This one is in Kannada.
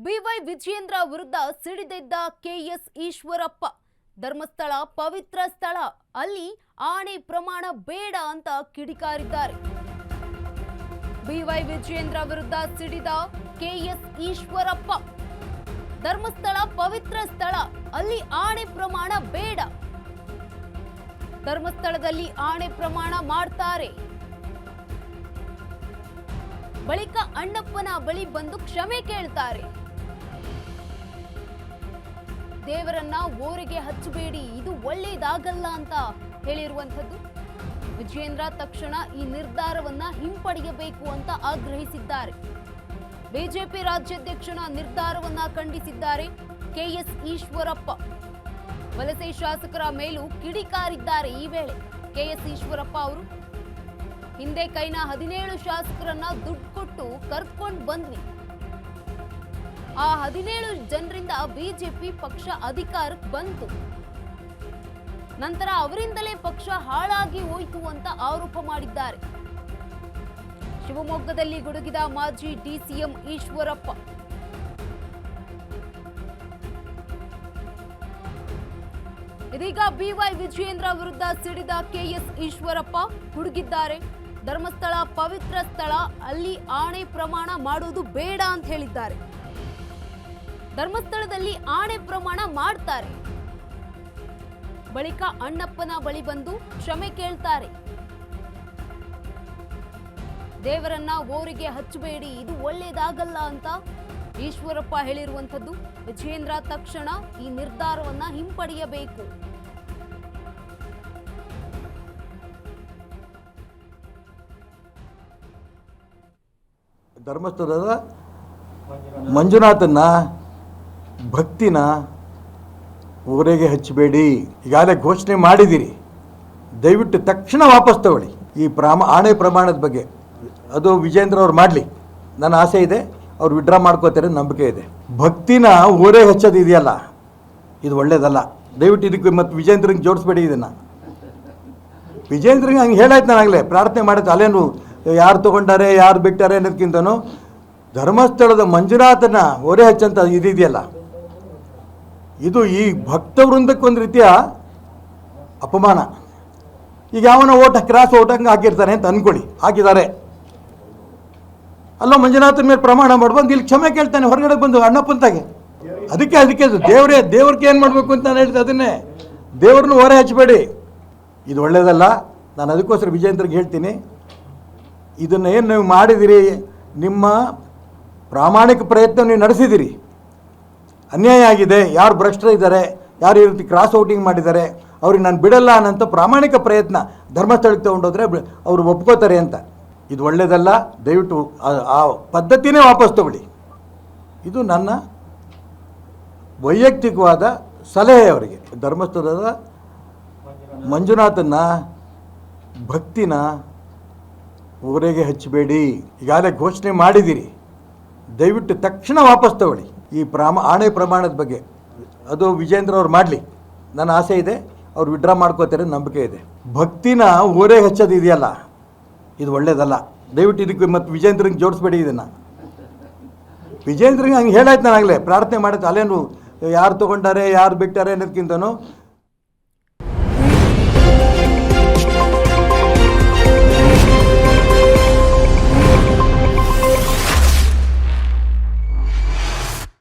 ಬಿವೈ ವಿಜಯೇಂದ್ರ ವಿರುದ್ಧ ಸಿಡಿದೆದ್ದ ಕೆಎಸ್ ಈಶ್ವರಪ್ಪ. ಧರ್ಮಸ್ಥಳ ಪವಿತ್ರ ಸ್ಥಳ, ಅಲ್ಲಿ ಆಣೆ ಪ್ರಮಾಣ ಬೇಡ ಅಂತ ಕಿಡಿಕಾರಿದ್ದಾರೆ. ಬಿವೈ ವಿಜಯೇಂದ್ರ ವಿರುದ್ಧ ಸಿಡಿದ ಕೆಎಸ್ ಈಶ್ವರಪ್ಪ. ಧರ್ಮಸ್ಥಳ ಪವಿತ್ರ ಸ್ಥಳ, ಅಲ್ಲಿ ಆಣೆ ಪ್ರಮಾಣ ಬೇಡ. ಧರ್ಮಸ್ಥಳದಲ್ಲಿ ಆಣೆ ಪ್ರಮಾಣ ಮಾಡ್ತಾರೆ. ಬಳಿಕ ಅಣ್ಣಪ್ಪನ ಬಳಿ ಬಂದು ಕ್ಷಮೆ ಕೇಳ್ತಾರೆ. ದೇವರನ್ನ ಓರಿಗೆ ಹಚ್ಚಬೇಡಿ, ಇದು ಒಳ್ಳೆಯದಾಗಲ್ಲ ಅಂತ ಹೇಳಿರುವಂತದ್ದು. ವಿಜಯೇಂದ್ರ ತಕ್ಷಣ ಈ ನಿರ್ಧಾರವನ್ನ ಹಿಂಪಡೆಯಬೇಕು ಅಂತ ಆಗ್ರಹಿಸಿದ್ದಾರೆ. ಬಿಜೆಪಿ ರಾಜ್ಯಾಧ್ಯಕ್ಷನ ನಿರ್ಧಾರವನ್ನ ಖಂಡಿಸಿದ್ದಾರೆ ಕೆಎಸ್ ಈಶ್ವರಪ್ಪ. ವಲಸೆ ಶಾಸಕರ ಮೇಲೂ ಕಿಡಿಕಾರಿದ್ದಾರೆ. ಈ ವೇಳೆ ಕೆಎಸ್ ಈಶ್ವರಪ್ಪ ಅವರು ಹಿಂದೆ ಕೈನ 17 ಶಾಸಕರನ್ನ ದುಡ್ಡು ಕೊಟ್ಟು ಕರ್ಕೊಂಡು ಬಂದ್ವಿ. ಆ 17 ಜನರಿಂದ ಬಿಜೆಪಿ ಪಕ್ಷ ಅಧಿಕಾರಕ್ಕೆ ಬಂತು. ನಂತರ ಅವರಿಂದಲೇ ಪಕ್ಷ ಹಾಳಾಗಿ ಹೋಯಿತು ಅಂತ ಆರೋಪ ಮಾಡಿದ್ದಾರೆ. ಶಿವಮೊಗ್ಗದಲ್ಲಿ ಗುಡುಗಿದ ಮಾಜಿ ಡಿಸಿಎಂ ಈಶ್ವರಪ್ಪ. ಇದೀಗ ಬಿವೈ ವಿಜಯೇಂದ್ರ ವಿರುದ್ಧ ಸಿಡಿದ ಕೆಎಸ್ ಈಶ್ವರಪ್ಪ ಹುಡುಗಿದ್ದಾರೆ. ಧರ್ಮಸ್ಥಳ ಪವಿತ್ರ ಸ್ಥಳ, ಅಲ್ಲಿ ಆಣೆ ಪ್ರಮಾಣ ಮಾಡುವುದು ಬೇಡ ಅಂತ ಹೇಳಿದ್ದಾರೆ. ಧರ್ಮಸ್ಥಳದಲ್ಲಿ ಆಣೆ ಪ್ರಮಾಣ ಮಾಡ್ತಾರೆ. ಬಳಿಕ ಅಣ್ಣಪ್ಪನ ಬಳಿ ಬಂದು ಕ್ಷಮೆ ಕೇಳ್ತಾರೆ. ದೇವರನ್ನ ಓರಿಗೆ ಹಚ್ಚಬೇಡಿ, ಇದು ಒಳ್ಳೆಯದಾಗಲ್ಲ ಅಂತ ಈಶ್ವರಪ್ಪ ಹೇಳಿರುವಂತದ್ದು. ವಿಜಯೇಂದ್ರ ತಕ್ಷಣ ಈ ನಿರ್ಧಾರವನ್ನ ಹಿಂಪಡೆಯಬೇಕು. ಧರ್ಮಸ್ಥಳದ ಮಂಜುನಾಥನ ಭಕ್ತಿನ ಊರಿಗೆ ಹಚ್ಚಬೇಡಿ, ಈಗಾಗಲೇ ಘೋಷಣೆ ಮಾಡಿದ್ದೀರಿ, ದಯವಿಟ್ಟು ತಕ್ಷಣ ವಾಪಸ್ ತಗೊಳ್ಳಿ. ಈ ಆಣೆ ಪ್ರಮಾಣದ ಬಗ್ಗೆ ಅದು ವಿಜೇಂದ್ರ ಅವ್ರು ಮಾಡಲಿ, ನನ್ನ ಆಸೆ ಇದೆ, ಅವ್ರು ವಿಡ್ರಾ ಮಾಡ್ಕೋತಾರೆ, ನಂಬಿಕೆ ಇದೆ. ಭಕ್ತಿನ ಊರೇ ಹಚ್ಚೋದು ಇದೆಯಲ್ಲ, ಇದು ಒಳ್ಳೇದಲ್ಲ. ದಯವಿಟ್ಟು ಇದಕ್ಕೆ ಮತ್ತು ವಿಜೇಂದ್ರಂಗೆ ಜೋಡಿಸ್ಬೇಡಿ. ಇದನ್ನು ವಿಜೇಂದ್ರಂಗೆ ಹಂಗೆ ಹೇಳಾಯ್ತು, ನಾನಾಗಲೇ ಪ್ರಾರ್ಥನೆ ಮಾಡಿದ್ದು. ಅಲ್ಲೇನು ಯಾರು ತೊಗೊಂಡಾರೆ ಯಾರು ಬಿಟ್ಟಾರೆ ಅನ್ನೋದಕ್ಕಿಂತನೂ ಧರ್ಮಸ್ಥಳದ ಮಂಜುನಾಥನ ಹೊರೆ ಹಚ್ಚಂತ ಇದೆಯಲ್ಲ, ಇದು ಈ ಭಕ್ತವೃಂದಕ್ಕೆ ಒಂದು ರೀತಿಯ ಅಪಮಾನ. ಈಗ ಯಾವನ ಕ್ರಾಸ್ ಓಟಂಗೆ ಹಾಕಿರ್ತಾನೆ ಅಂತ ಅಂದ್ಕೊಳ್ಳಿ, ಹಾಕಿದ್ದಾರೆ. ಅಲ್ಲೋ ಮಂಜುನಾಥನ ಮೇಲೆ ಪ್ರಮಾಣ ಮಾಡ್ಬಂದು ಇಲ್ಲಿ ಕ್ಷಮೆ ಕೇಳ್ತಾನೆ ಹೊರಗಡೆ ಬಂದು ಅಣ್ಣಪ್ಪಂತಾಗೆ. ಅದಕ್ಕೆ ದೇವ್ರಿಗೆ ಏನು ಮಾಡಬೇಕು ಅಂತ ನಾನು ಹೇಳ್ತೀನಿ. ಅದನ್ನೇ ದೇವ್ರನ್ನ ಹೊರೆ ಹಚ್ಚಬೇಡಿ, ಇದು ಒಳ್ಳೆಯದಲ್ಲ. ನಾನು ಅದಕ್ಕೋಸ್ಕರ ವಿಜೇಂದ್ರಿಗೆ ಹೇಳ್ತೀನಿ, ಇದನ್ನು ಏನು ನೀವು ಮಾಡಿದಿರಿ, ನಿಮ್ಮ ಪ್ರಾಮಾಣಿಕ ಪ್ರಯತ್ನ ನೀವು ನಡೆಸಿದಿರಿ, ಅನ್ಯಾಯ ಆಗಿದೆ, ಯಾರು ಭ್ರಷ್ಟರಿದ್ದಾರೆ, ಯಾರು ಈ ರೀತಿ ಕ್ರಾಸ್ ಔಟಿಂಗ್ ಮಾಡಿದ್ದಾರೆ, ಅವ್ರಿಗೆ ನಾನು ಬಿಡಲ್ಲ ಅನ್ನೋಂಥ ಪ್ರಾಮಾಣಿಕ ಪ್ರಯತ್ನ ಧರ್ಮಸ್ಥಳಕ್ಕೆ ತೊಗೊಂಡೋದ್ರೆ ಅವರು ಒಪ್ಕೋತಾರೆ ಅಂತ. ಇದು ಒಳ್ಳೆಯದಲ್ಲ. ದಯವಿಟ್ಟು ಆ ಪದ್ಧತಿನೇ ವಾಪಸ್ ತಗೊಳ್ಳಿ. ಇದು ನನ್ನ ವೈಯಕ್ತಿಕವಾದ ಸಲಹೆ ಅವರಿಗೆ. ಧರ್ಮಸ್ಥಳದ ಮಂಜುನಾಥನ ಭಕ್ತಿನ ಊರಿಗೆ ಹಚ್ಚಬೇಡಿ, ಈಗಾಗಲೇ ಘೋಷಣೆ ಮಾಡಿದ್ದೀರಿ, ದಯವಿಟ್ಟು ತಕ್ಷಣ ವಾಪಸ್ ತಗೊಳ್ಳಿ. ಈ ಆಣೆ ಪ್ರಮಾಣದ ಬಗ್ಗೆ ಅದು ವಿಜೇಂದ್ರ ಅವ್ರು ಮಾಡಲಿ, ನನ್ನ ಆಸೆ ಇದೆ, ಅವ್ರು ವಿಡ್ರಾ ಮಾಡ್ಕೋತಾರೆ, ನಂಬಿಕೆ ಇದೆ. ಭಕ್ತಿನ ಊರೇ ಹಚ್ಚೋದು ಇದೆಯಲ್ಲ, ಇದು ಒಳ್ಳೇದಲ್ಲ. ದಯವಿಟ್ಟು ಇದಕ್ಕೆ ಮತ್ತು ವಿಜೇಂದ್ರಂಗೆ ಜೋಡಿಸ್ಬೇಡಿ. ಇದನ್ನು ವಿಜೇಂದ್ರಂಗೆ ಹಂಗೆ ಹೇಳಾಯ್ತು, ನಾನಾಗಲೇ ಪ್ರಾರ್ಥನೆ ಮಾಡಿದ್ದು. ಅಲ್ಲೇನು ಯಾರು ತೊಗೊಂಡಾರೆ ಯಾರು ಬಿಟ್ಟಾರೆ ಅನ್ನೋದಕ್ಕಿಂತನೂ